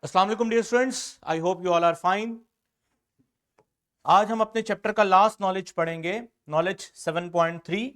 अस्सलाम वालेकुम dear students, I hope you all are fine. आज हम अपने चैप्टर का लास्ट नॉलेज पढ़ेंगे, नॉलेज 7.3।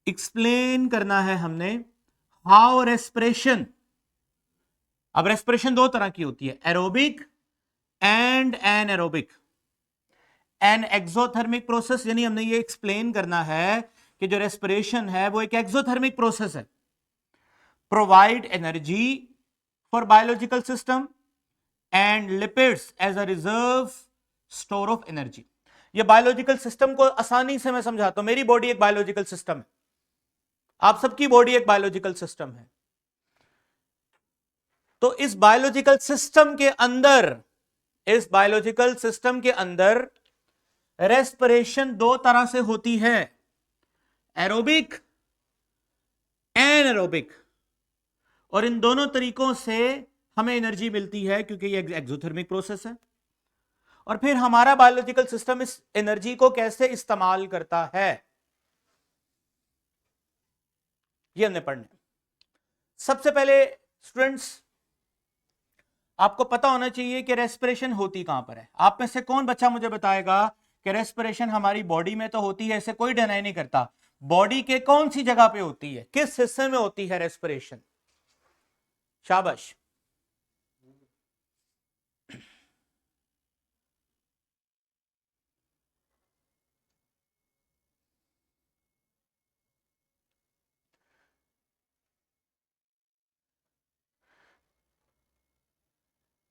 एक्सप्लेन करना है हमने हाउ रेस्पिरेशन। अब रेस्पिरेशन दो तरह की होती है, aerobic and anaerobic. An exothermic process, यानी हमने ये एक्सप्लेन करना है कि जो रेस्पिरेशन है वो एक एक्सोथर्मिक प्रोसेस है, provide energy for biological system and lipids as a reserve store of energy. ये बायोलॉजिकल सिस्टम को आसानी से मैं समझाता हूं। मेरी बॉडी एक बायोलॉजिकल सिस्टम है, आप सबकी बॉडी एक बायोलॉजिकल सिस्टम है। तो इस बायोलॉजिकल सिस्टम के अंदर, इस बायोलॉजिकल सिस्टम के अंदर रेस्पिरेशन दो तरह से होती है, एरोबिक, एनएरोबिक। और इन दोनों तरीकों से हमें एनर्जी मिलती है क्योंकि ये एक्सोथर्मिक प्रोसेस है। और फिर हमारा बायोलॉजिकल सिस्टम इस एनर्जी को कैसे इस्तेमाल करता है, ये हमने पढ़ना है। सबसे पहले स्टूडेंट्स, आपको पता होना चाहिए कि रेस्पिरेशन होती कहां पर है। आप में से कौन बच्चा मुझे बताएगा कि रेस्पिरेशन हमारी बॉडी में तो होती है, इसे कोई डिनाई नहीं करता। बॉडी के कौन सी जगह पे होती है, किस हिस्से में होती है रेस्पिरेशन? शाबाश।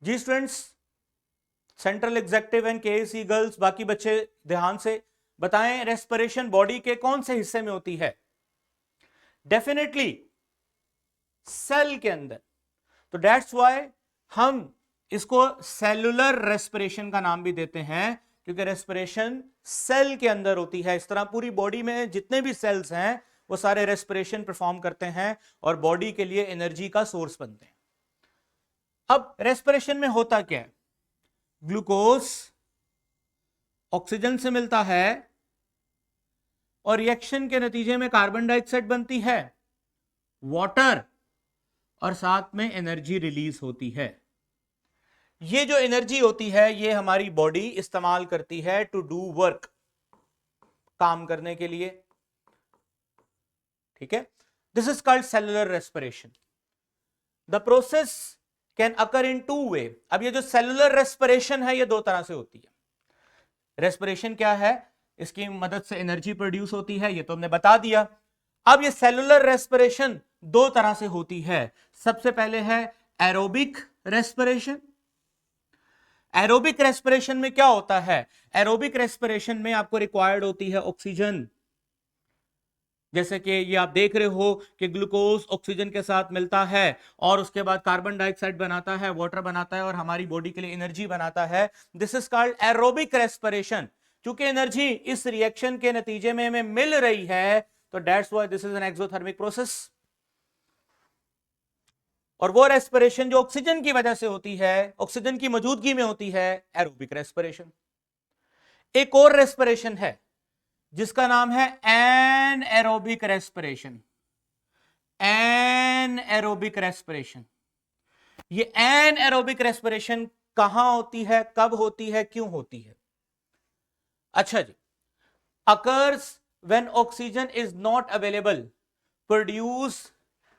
जी students, central executive and KAC girls, बाकी बच्चे ध्यान से बताएं, रेस्पिरेशन बॉडी के कौन से हिस्से में होती है? डेफिनेटली सेल के अंदर। तो दैट्स व्हाई हम इसको सेलुलर रेस्पिरेशन का नाम भी देते हैं, क्योंकि रेस्पिरेशन सेल के अंदर होती है। इस तरह पूरी बॉडी में जितने भी सेल्स हैं वो सारे रेस्पिरेशन परफॉर्म करते हैं और बॉडी के लिए एनर्जी का सोर्स बनते हैं। अब रेस्पिरेशन में होता क्या है? ग्लूकोज ऑक्सीजन से मिलता है और रिएक्शन के नतीजे में कार्बन डाइऑक्साइड बनती है, वाटर, और साथ में एनर्जी रिलीज होती है। ये जो एनर्जी होती है ये हमारी बॉडी इस्तेमाल करती है टू डू वर्क, काम करने के लिए। ठीक है, this is called cellular respiration. The process can occur in two way. अब ये जो सेलुलर रेस्पिरेशन है ये दो तरह से होती है। रेस्पिरेशन क्या है? इसकी मदद से एनर्जी प्रोड्यूस होती है, ये तो हमने बता दिया। अब ये सेलुलर रेस्पिरेशन दो तरह से होती है। सबसे पहले है एरोबिक रेस्पिरेशन। एरोबिक रेस्पिरेशन में क्या होता है? एरोबिक रेस्पिरेशन में आपको रिक्वायर्ड होती है ऑक्सीजन। जैसे कि ये आप देख रहे हो कि ग्लूकोज ऑक्सीजन के साथ मिलता है और उसके बाद कार्बन डाइऑक्साइड बनाता है, वाटर बनाता है और हमारी बॉडी के लिए एनर्जी बनाता है। This is called aerobic respiration. क्योंकि एनर्जी इस रिएक्शन के नतीजे में हमें मिल रही है, तो that's why this is an exothermic process. और वो रेस्पिरेशन जो ऑक्सीजन की वजह से होती है, ऑक्सीजन की मौजूदगी में होती है, एरोबिक रेस्पिरेशन। एक और रेस्पिरेशन है जिसका नाम है anaerobic respiration. Anaerobic respiration, ये एन एरोबिक रेस्पिरेशन कहां होती है, कब होती है, क्यों होती है? अच्छा जी, occurs when oxygen is not available, produce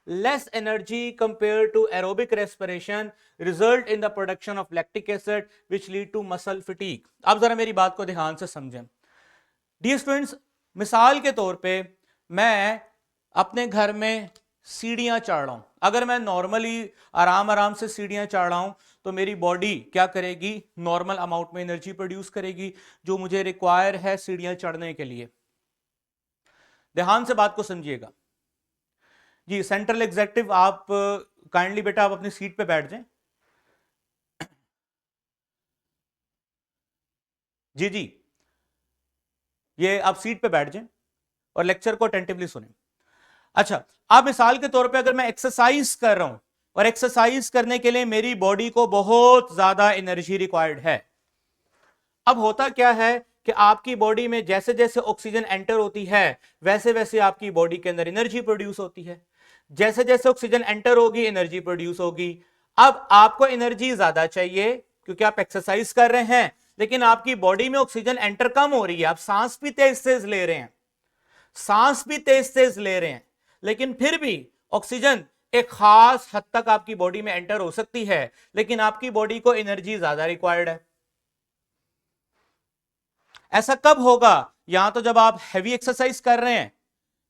less energy compared to aerobic respiration, result in the production of lactic acid which lead to muscle fatigue। अब जरा मेरी बात को ध्यान से समझें डियर स्टूडेंट्स। मिसाल के तौर पे मैं अपने घर में सीढ़ियां चढ़ रहा हूं। अगर मैं नॉर्मली आराम आराम से सीढ़ियां चढ़ रहा हूं तो मेरी बॉडी क्या करेगी? नॉर्मल अमाउंट में एनर्जी प्रोड्यूस करेगी जो मुझे रिक्वायर है सीढ़ियां चढ़ने के लिए। ध्यान से बात को समझिएगा जी। सेंट्रल एग्जेक्टिव, आप काइंडली बेटा आप अपनी सीट पे बैठ जाएं। जी जी, ये आप सीट पे बैठ जाएं और लेक्चर को अटेंटिवली सुनें। अच्छा, अब मिसाल के तौर पे अगर मैं एक्सरसाइज कर रहा हूं और एक्सरसाइज करने के लिए मेरी बॉडी को बहुत ज्यादा एनर्जी रिक्वायर्ड है। अब होता क्या है कि आपकी बॉडी में जैसे जैसे ऑक्सीजन एंटर होती है वैसे वैसे आपकी बॉडी के अंदर एनर्जी प्रोड्यूस होती है। जैसे जैसे ऑक्सीजन एंटर होगी एनर्जी प्रोड्यूस होगी। अब आपको एनर्जी ज्यादा चाहिए क्योंकि आप एक्सरसाइज कर रहे हैं, लेकिन आपकी बॉडी में ऑक्सीजन एंटर कम हो रही है, आप सांस भी तेज तेज ले रहे हैं, सांस भी तेज तेज ले रहे हैं, लेकिन फिर भी ऑक्सीजन एक खास हद तक आपकी बॉडी में एंटर हो सकती है, लेकिन आपकी बॉडी को एनर्जी ज्यादा रिक्वायर्ड है। ऐसा कब होगा? यहां तो जब आप हैवी एक्सरसाइज कर रहे हैं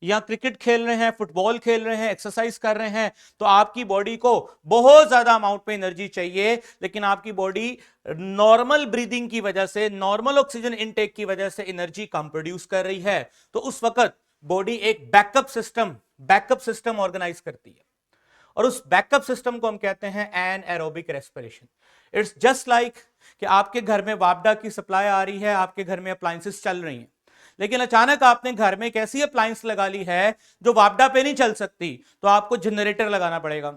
या क्रिकेट खेल रहे हैं, फुटबॉल खेल रहे हैं, एक्सरसाइज कर रहे हैं, तो आपकी बॉडी को बहुत ज्यादा अमाउंट में एनर्जी चाहिए, लेकिन आपकी बॉडी नॉर्मल ब्रीदिंग की वजह से, नॉर्मल ऑक्सीजन इनटेक की वजह से एनर्जी कम प्रोड्यूस कर रही है। तो उस वक्त बॉडी एक बैकअप सिस्टम ऑर्गेनाइज करती है, और उस बैकअप सिस्टम को हम कहते हैं anaerobic respiration. It's just like कि आपके घर में वापडा की सप्लाई आ रही है, आपके घर में अप्लायंसेस चल रही हैं, लेकिन अचानक आपने घर में एक ऐसी अप्लायंस लगा ली है जो वापडा पे नहीं चल सकती, तो आपको जनरेटर लगाना पड़ेगा।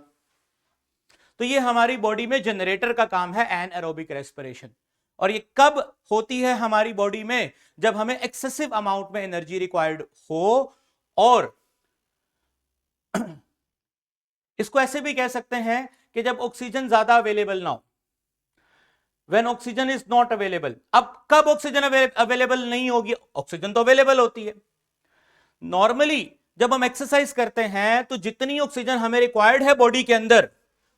तो ये हमारी बॉडी में जनरेटर का काम है, एनएरोबिक रेस्पिरेशन। और ये कब होती है हमारी बॉडी में? जब हमें एक्सेसिव अमाउंट में एनर्जी रिक्वायर्ड हो, और इसको ऐसे भी कह सकते हैं कि जब ऑक्सीजन ज्यादा अवेलेबल ना हो, When oxygen is not available। अब कब ऑक्सीजन अवेलेबल नहीं होगी? ऑक्सीजन तो अवेलेबल होती है। नॉर्मली जब हम एक्सरसाइज करते हैं तो जितनी ऑक्सीजन हमें रिक्वायर्ड है बॉडी के अंदर,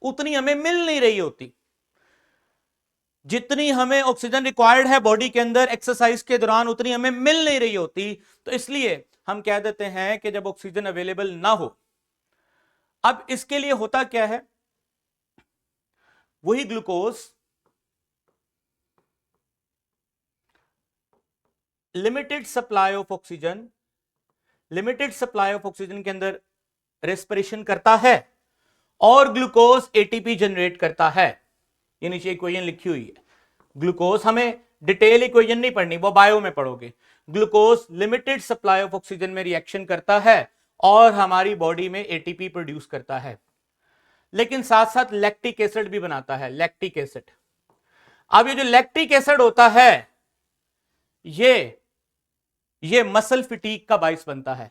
उतनी हमें मिल नहीं रही होती। जितनी हमें ऑक्सीजन रिक्वायर्ड है बॉडी के अंदर एक्सरसाइज के दौरान, उतनी हमें मिल नहीं रही होती। तो इसलिए हम कह देते हैं कि जब ऑक्सीजन अवेलेबल ना हो। अब इसके लिए होता क्या है? वही glucose limited supply of oxygen के अंदर रेस्पिरेशन करता है और ग्लूकोज एटीपी जनरेट करता है। ये नीचे इक्वेशन लिखी हुई है। ग्लूकोज, हमें डिटेल इक्वेशन नहीं पढ़नी, वो बायो में पढ़ोगे। Glucose limited supply of oxygen में रिएक्शन करता है और हमारी बॉडी में एटीपी प्रोड्यूस करता है, लेकिन साथ साथ लैक्टिक एसिड भी बनाता है, लैक्टिक एसिड। अब ये जो लैक्टिक एसिड होता है, ये मसल फिटीग का बाइस बनता है।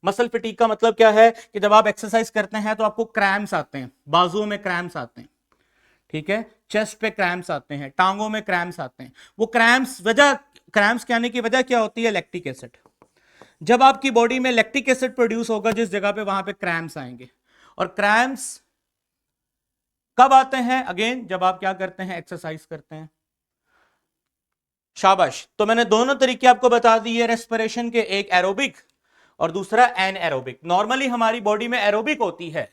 मसल फिटीग का मतलब क्या है कि जब आप एक्सरसाइज करते हैं तो आपको क्रैम्स आते हैं, बाजुओं में क्रैम्स आते हैं, ठीक है, चेस्ट पे क्रैम्स आते हैं, टांगों में क्रैम्स आते हैं। वो क्रैम्स के आने की वजह क्या होती है? Lactic acid. जब आपकी बॉडी में लैक्टिक एसिड प्रोड्यूस होगा जिस जगह पे, वहां पे क्रैम्स आएंगे। और क्रैम्स कब आते हैं? अगेन जब आप क्या करते हैं? एक्सरसाइज करते हैं। शाबाश। तो मैंने दोनों तरीके आपको बता दिए रेस्पिरेशन के, एक एरोबिक और दूसरा एनएरोबिक। नॉर्मली हमारी बॉडी में एरोबिक होती है,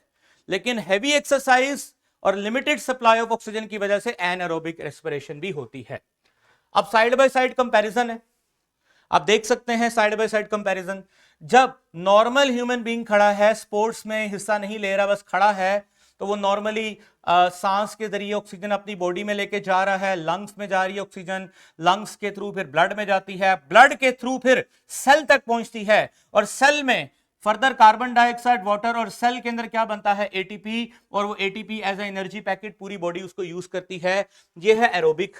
लेकिन हैवी एक्सरसाइज और लिमिटेड सप्लाई ऑफ ऑक्सीजन की वजह से एनएरोबिक रेस्पिरेशन भी होती है। अब साइड बाय साइड कंपैरिजन है, आप देख सकते हैं साइड बाय साइड कंपैरिजन। जब नॉर्मल ह्यूमन बीइंग खड़ा है, स्पोर्ट्स में हिस्सा नहीं ले रहा, बस खड़ा है, तो वो नॉर्मली सांस के जरिए ऑक्सीजन अपनी बॉडी में लेके जा रहा है, लंग्स में जा रही है ऑक्सीजन, लंग्स के थ्रू फिर ब्लड में जाती है, ब्लड के थ्रू फिर सेल तक पहुंचती है, और सेल में फर्दर कार्बन डाइऑक्साइड, वाटर, और सेल के अंदर क्या बनता है? एटीपी। और वो ATP as a energy packet पूरी बॉडी उसको यूज करती है। ये है एरोबिक।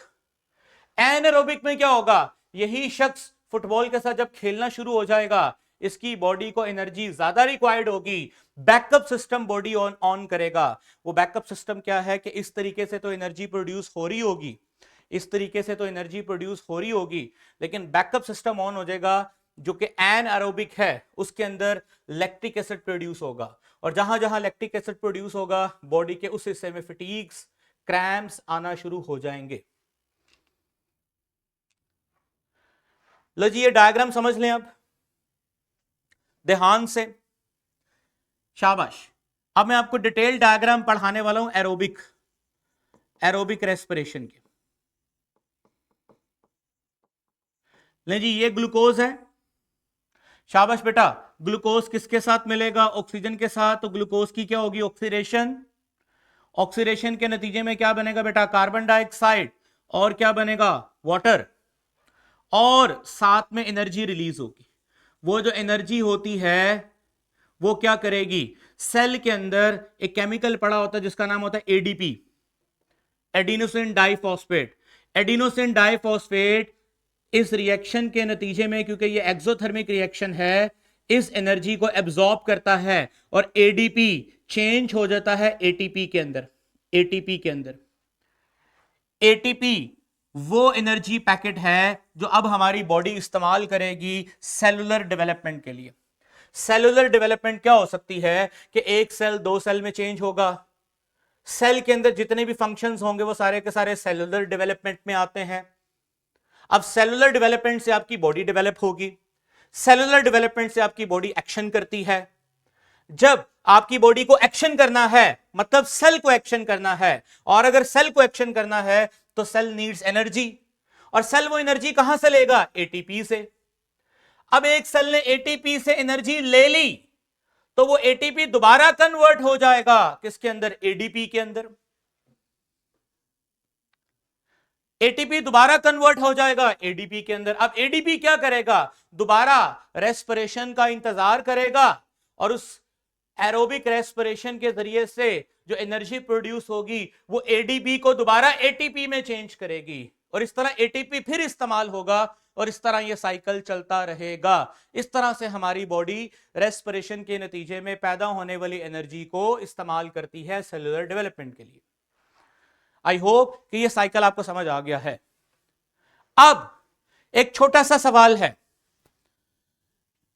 एनएरोबिक में क्या होगा? यही शख्स फुटबॉल के साथ जब खेलना शुरू हो जाएगा, इसकी बॉडी को एनर्जी ज्यादा रिक्वायर्ड होगी, बैकअप सिस्टम बॉडी ऑन करेगा। वो बैकअप सिस्टम क्या है कि इस तरीके से तो एनर्जी प्रोड्यूस हो रही होगी, इस तरीके से तो एनर्जी प्रोड्यूस हो रही होगी, लेकिन बैकअप सिस्टम ऑन हो जाएगा जो कि एनएरोबिक है, उसके अंदर लैक्टिक एसिड प्रोड्यूस होगा, और जहां जहां लैक्टिक एसिड प्रोड्यूस होगा, बॉडी के उस हिस्से में फटीग्स, क्रैम्प्स आना शुरू हो जाएंगे। लो जी, ये डायग्राम समझ लें अब ध्यान से, शाबाश। अब मैं आपको डिटेल डायग्राम पढ़ाने वाला हूं एरोबिक रेस्पिरेशन के। ले जी, ये ग्लूकोज है, शाबाश बेटा। ग्लूकोज किसके साथ मिलेगा? ऑक्सीजन के साथ। तो ग्लूकोज की क्या होगी? ऑक्सीडेशन। ऑक्सीडेशन के नतीजे में क्या बनेगा बेटा? कार्बन डाइऑक्साइड, और क्या बनेगा? वाटर, और साथ में एनर्जी रिलीज होगी। वो जो एनर्जी होती है वो क्या करेगी? सेल के अंदर एक केमिकल पड़ा होता है जिसका नाम होता है ADP, adenosine diphosphate. Adenosine diphosphate इस रिएक्शन के नतीजे में, क्योंकि ये एक्सोथर्मिक रिएक्शन है, इस एनर्जी को एब्जॉर्ब करता है और एडीपी चेंज हो जाता है एटीपी के अंदर। एटीपी के अंदर। एटीपी वो एनर्जी पैकेट है जो अब हमारी बॉडी इस्तेमाल करेगी सेलुलर डेवलपमेंट के लिए। सेलुलर डेवलपमेंट क्या हो सकती है कि एक सेल 2 सेल में चेंज होगा। सेल के अंदर जितने भी फंक्शंस होंगे वो सारे के सारे सेलुलर डेवलपमेंट में आते हैं। अब सेलुलर डेवलपमेंट से आपकी बॉडी डेवलप होगी, सेलुलर डेवलपमेंट से आपकी बॉडी एक्शन करती है। जब आपकी बॉडी को एक्शन करना है मतलब सेल को एक्शन करना है, और अगर सेल को एक्शन करना है तो सेल नीड्स एनर्जी, और सेल वो एनर्जी कहां से लेगा? एटीपी से। अब एक सेल ने एटीपी से एनर्जी ले ली तो वो एटीपी दोबारा कन्वर्ट हो जाएगा किसके अंदर? एडीपी के अंदर। एटीपी दोबारा कन्वर्ट हो जाएगा एडीपी के अंदर। अब एडीपी क्या करेगा? दोबारा रेस्पिरेशन का इंतजार करेगा और उस एरोबिक रेस्पिरेशन के जरिए से जो एनर्जी प्रोड्यूस होगी वो एडीपी को दोबारा एटीपी में चेंज करेगी, और इस तरह एटीपी फिर इस्तेमाल होगा और इस तरह यह साइकिल चलता रहेगा। इस तरह से हमारी बॉडी रेस्पिरेशन के नतीजे में पैदा होने वाली एनर्जी को इस्तेमाल करती है सेलुलर डेवलपमेंट के लिए। आई होप कि यह साइकिल आपको समझ आ गया है। अब एक छोटा सा सवाल है,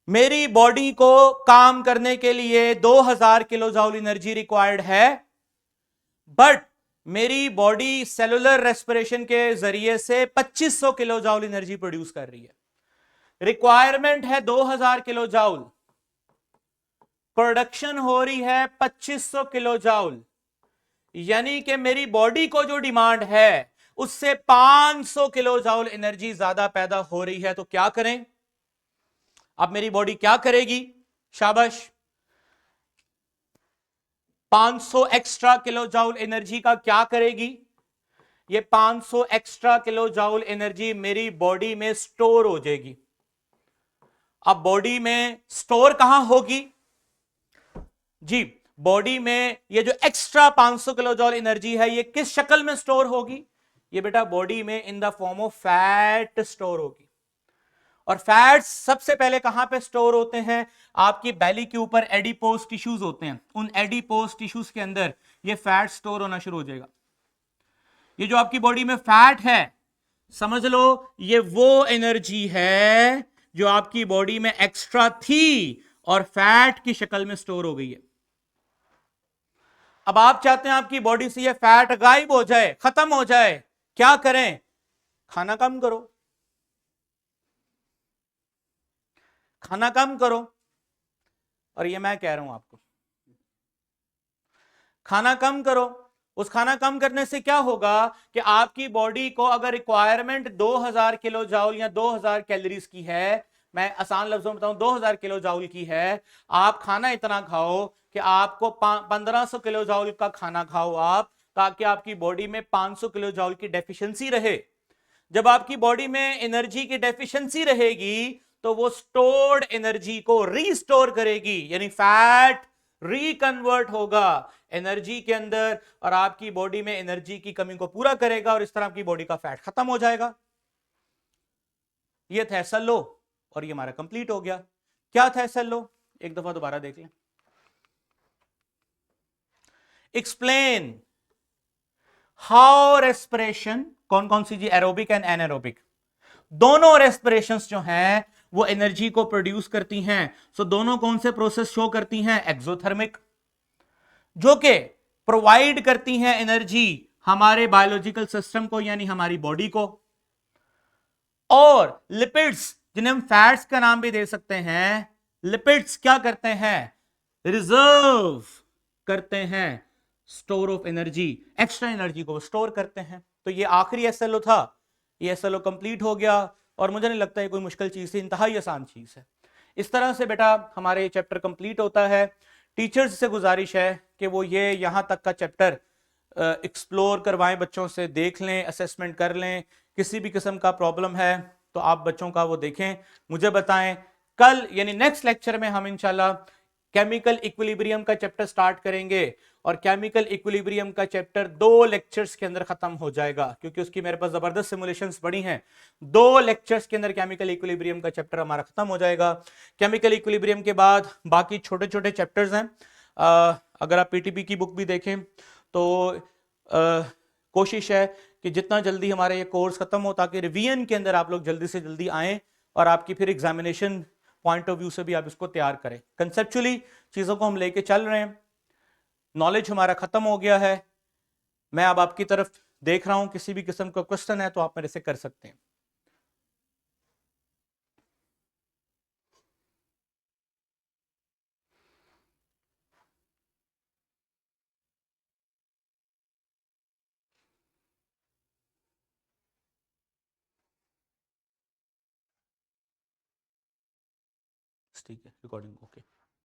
मेरी बॉडी को काम करने के लिए 2000 किलो जूल एनर्जी रिक्वायर्ड है, बट मेरी बॉडी सेलुलर रेस्पिरेशन के जरिए से 2500 किलो जूल एनर्जी प्रोड्यूस कर रही है। रिक्वायरमेंट है 2000 किलो जूल, प्रोडक्शन हो रही है 2500 किलो जूल, यानी कि मेरी बॉडी को जो डिमांड है उससे 500 किलो जूल एनर्जी ज्यादा पैदा हो रही है। तो क्या करें? अब मेरी बॉडी क्या करेगी? शाबाश, 500 एक्स्ट्रा किलो जूल एनर्जी का क्या करेगी? ये 500 एक्स्ट्रा किलो जूल एनर्जी मेरी बॉडी में स्टोर हो जाएगी। अब बॉडी में स्टोर कहां होगी? जी, बॉडी में ये जो एक्स्ट्रा 500 किलो जूल एनर्जी है ये किस शक्ल में स्टोर होगी? ये बेटा बॉडी में in the form of fat store होगी। और फैट्स सबसे पहले कहां पे स्टोर होते हैं? आपकी बेली के ऊपर एडिपोज टिश्यूज होते हैं, उन एडिपोज टिश्यूज के अंदर ये फैट स्टोर होना शुरू हो जाएगा। ये जो आपकी बॉडी में फैट है, समझ लो ये वो एनर्जी है जो आपकी बॉडी में एक्स्ट्रा थी और फैट की शक्ल में स्टोर हो गई है। अब आप चाहते हैं आपकी बॉडी से ये फैट गायब हो जाए, खत्म हो जाए, क्या करें? खाना कम करो, खाना कम करो। और ये मैं कह रहा हूं आपको, खाना कम करो। उस खाना कम करने से क्या होगा कि आपकी बॉडी को अगर रिक्वायरमेंट 2000 किलो जूल या 2000 कैलोरीज की है, मैं आसान लफ्जों में बताऊं 2000 किलो जूल की है, आप खाना इतना खाओ कि आपको 1500 किलो जूल का खाना खाओ आप, ताकि आपकी बॉडी में 500 किलो जूल की डेफिशिएंसी रहे। जब आपकी बॉडी में एनर्जी की डेफिशिएंसी रहेगी तो वो स्टोर्ड एनर्जी को रीस्टोर करेगी, यानी फैट रिकन्वर्ट होगा एनर्जी के अंदर और आपकी बॉडी में एनर्जी की कमी को पूरा करेगा, और इस तरह आपकी बॉडी का फैट खत्म हो जाएगा। ये था एसएल लो और ये हमारा कंप्लीट हो गया। क्या था एसएल लो? एक दफा दोबारा देख लें। एक्सप्लेन हाउ रेस्पिरेशन, कौन कौन सी जी? एरोबिक एंड एनारोबिक, दोनों रेस्पिरेशंस जो हैं वो एनर्जी को प्रोड्यूस करती हैं। सो दोनों कौन से प्रोसेस शो करती हैं? एक्सोथर्मिक, जो कि प्रोवाइड करती हैं एनर्जी हमारे बायोलॉजिकल सिस्टम को यानी हमारी बॉडी को, और लिपिड्स जिन्हें हम फैट्स का नाम भी दे सकते हैं, लिपिड्स क्या करते हैं? रिजर्व करते हैं store of energy, extra energy को स्टोर करते हैं। तो ये आखिरी एसएलओ था, ये एसएलओ कंप्लीट हो गया और मुझे नहीं लगता है कोई मुश्किल चीज थी, इंतहाई आसान चीज है। इस तरह से बेटा हमारे ये चैप्टर कंप्लीट होता है। टीचर्स से गुजारिश है कि वो ये यहां तक का चैप्टर एक्सप्लोर करवाएं, बच्चों से देख लें, असेसमेंट कर लें। किसी भी किस्म का प्रॉब्लम है तो आप बच्चों का वो देखें, मुझे बताएं। कल यानी नेक्स्ट लेक्चर में हम इंशाल्लाह केमिकल इक्विलिब्रियम का चैप्टर स्टार्ट करेंगे और केमिकल इक्विलिब्रियम का चैप्टर 2 लेक्चर्स के अंदर खत्म हो जाएगा, क्योंकि उसकी मेरे पास जबरदस्त सिमुलेशंस बड़ी हैं। 2 लेक्चर्स के अंदर केमिकल इक्विलिब्रियम का चैप्टर हमारा खत्म हो जाएगा। केमिकल इक्विलिब्रियम के बाद बाकी छोटे छोटे चैप्टर्स हैं। अगर आप पीटीपी की बुक भी देखें तो कोशिश है कि जितना जल्दी हमारा ये कोर्स खत्म हो, ताकि रिवीजन के अंदर आप लोग जल्दी से जल्दी आएँ और आपकी फिर एग्जामिनेशन पॉइंट ऑफ व्यू से भी आप इसको तैयार करें। कंसेप्चुअली चीज़ों को हम लेके चल रहे हैं, नॉलेज हमारा खत्म हो गया है। मैं अब आपकी तरफ देख रहा हूं, किसी भी किस्म का क्वेश्चन है तो आप मेरे से कर सकते हैं। ठीक है, रिकॉर्डिंग ओके।